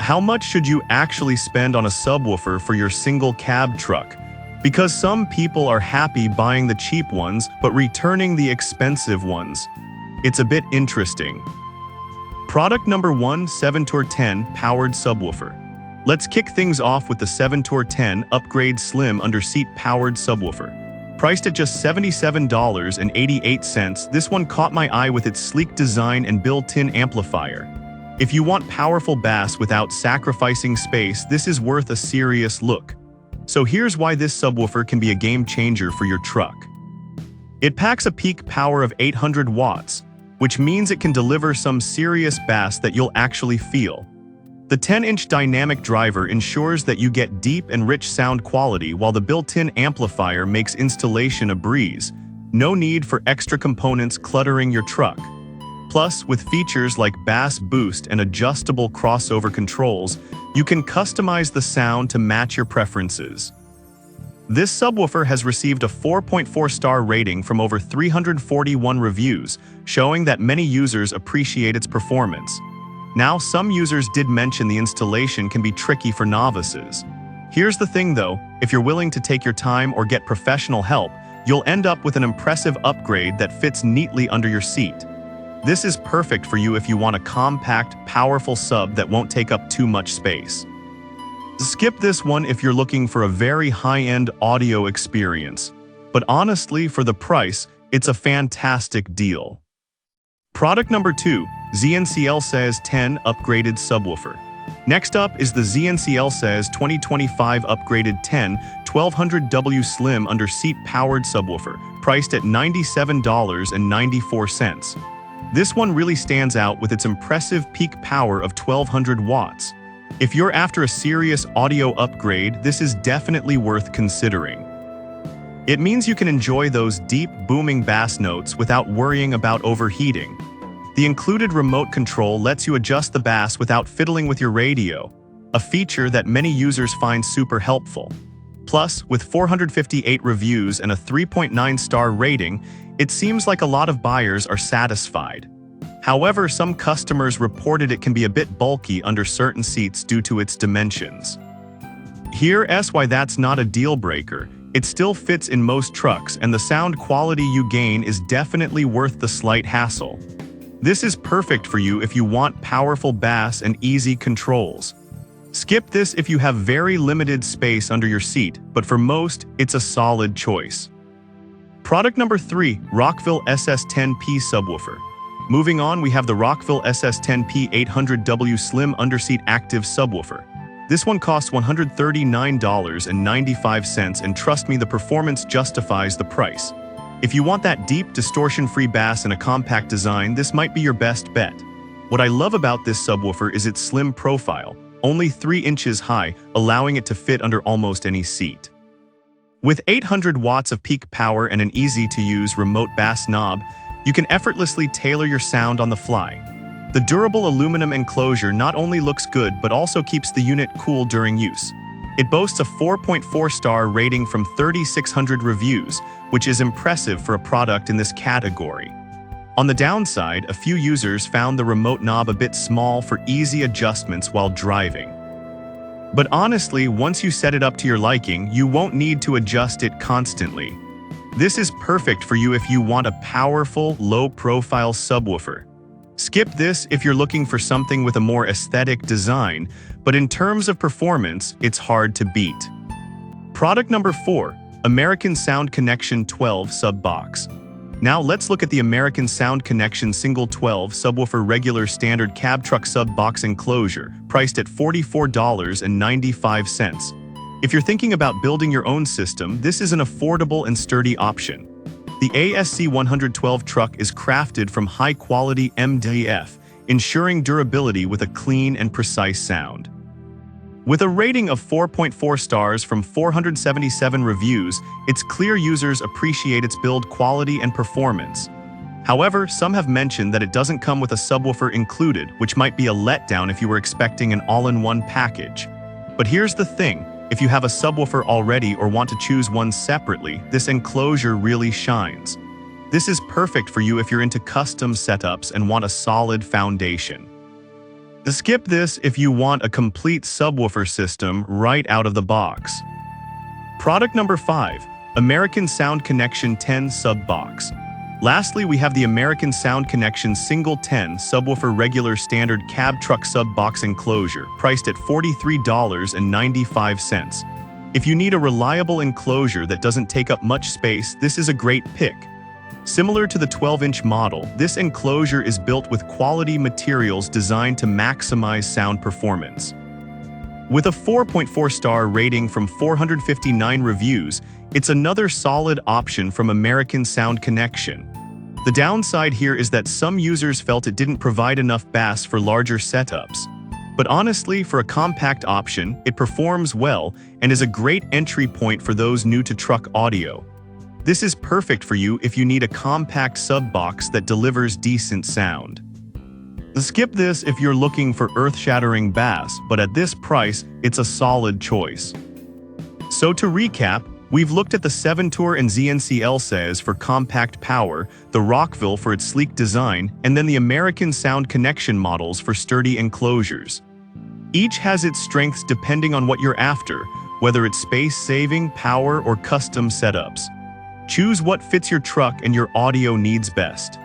how much should you actually spend on a subwoofer for your single cab truck? Because some people are happy buying the cheap ones but returning the expensive ones. It's a bit interesting. Product number 1, 7Tour 10 Powered Subwoofer. Let's kick things off with the 7Tour 10 Upgrade Slim Underseat Powered Subwoofer. Priced at just $77.88, this one caught my eye with its sleek design and built-in amplifier. If you want powerful bass without sacrificing space, this is worth a serious look. So here's why this subwoofer can be a game changer for your truck. It packs a peak power of 800 watts, which means it can deliver some serious bass that you'll actually feel. The 10-inch dynamic driver ensures that you get deep and rich sound quality, while the built-in amplifier makes installation a breeze. No need for extra components cluttering your truck. Plus, with features like bass boost and adjustable crossover controls, you can customize the sound to match your preferences. This subwoofer has received a 4.4-star rating from over 341 reviews, showing that many users appreciate its performance. Now, some users did mention the installation can be tricky for novices. Here's the thing though, if you're willing to take your time or get professional help, you'll end up with an impressive upgrade that fits neatly under your seat. This is perfect for you if you want a compact, powerful sub that won't take up too much space. Skip this one if you're looking for a very high-end audio experience. But honestly, for the price, it's a fantastic deal. Product number 2, ZNCL 10 Upgraded Subwoofer. Next up is the ZNCL 2025 Upgraded 10 1200W Slim Underseat Powered Subwoofer, priced at $97.94. This one really stands out with its impressive peak power of 1200 watts. If you're after a serious audio upgrade, this is definitely worth considering. It means you can enjoy those deep, booming bass notes without worrying about overheating. The included remote control lets you adjust the bass without fiddling with your radio, a feature that many users find super helpful. Plus, with 458 reviews and a 3.9-star rating, it seems like a lot of buyers are satisfied. However, some customers reported it can be a bit bulky under certain seats due to its dimensions. Here's why that's not a deal breaker. It still fits in most trucks, and the sound quality you gain is definitely worth the slight hassle. This is perfect for you if you want powerful bass and easy controls. Skip this if you have very limited space under your seat, but for most, it's a solid choice. Product number 3, Rockville SS10P Subwoofer. Moving on, we have the Rockville SS10P 800W Slim Underseat Active Subwoofer. This one costs $139.95, and trust me, the performance justifies the price. If you want that deep, distortion-free bass in a compact design, this might be your best bet. What I love about this subwoofer is its slim profile, only 3 inches high, allowing it to fit under almost any seat. With 800 watts of peak power and an easy-to-use remote bass knob, you can effortlessly tailor your sound on the fly. The durable aluminum enclosure not only looks good but also keeps the unit cool during use. It boasts a 4.4-star rating from 3,600 reviews, which is impressive for a product in this category. On the downside, a few users found the remote knob a bit small for easy adjustments while driving. But honestly, once you set it up to your liking, you won't need to adjust it constantly. This is perfect for you if you want a powerful, low-profile subwoofer. Skip this if you're looking for something with a more aesthetic design, but in terms of performance, it's hard to beat. Product number 4, American Sound Connection 12 Sub Box. Now let's look at the American Sound Connection Single 12 Subwoofer Regular Standard Cab Truck Sub Box Enclosure, priced at $44.95. If you're thinking about building your own system, this is an affordable and sturdy option. The ASC 112 truck is crafted from high-quality MDF, ensuring durability with a clean and precise sound. With a rating of 4.4 stars from 477 reviews, it's clear users appreciate its build quality and performance. However, some have mentioned that it doesn't come with a subwoofer included, which might be a letdown if you were expecting an all-in-one package. But here's the thing, if you have a subwoofer already or want to choose one separately, this enclosure really shines. This is perfect for you if you're into custom setups and want a solid foundation. Skip this if you want a complete subwoofer system right out of the box. Product number 5. American Sound Connection 10 Sub Box. Lastly, we have the American Sound Connection Single 10 Subwoofer Regular Standard Cab Truck Sub Box Enclosure, priced at $43.95. If you need a reliable enclosure that doesn't take up much space, this is a great pick. Similar to the 12-inch model, this enclosure is built with quality materials designed to maximize sound performance. With a 4.4-star rating from 459 reviews, it's another solid option from American Sound Connection. The downside here is that some users felt it didn't provide enough bass for larger setups. But honestly, for a compact option, it performs well and is a great entry point for those new to truck audio. This is perfect for you if you need a compact sub-box that delivers decent sound. Skip this if you're looking for earth-shattering bass, but at this price, it's a solid choice. So to recap, we've looked at the 7-Tour and ZNC L-Says for compact power, the Rockville for its sleek design, and then the American Sound Connection models for sturdy enclosures. Each has its strengths depending on what you're after, whether it's space-saving, power, or custom setups. Choose what fits your truck and your audio needs best.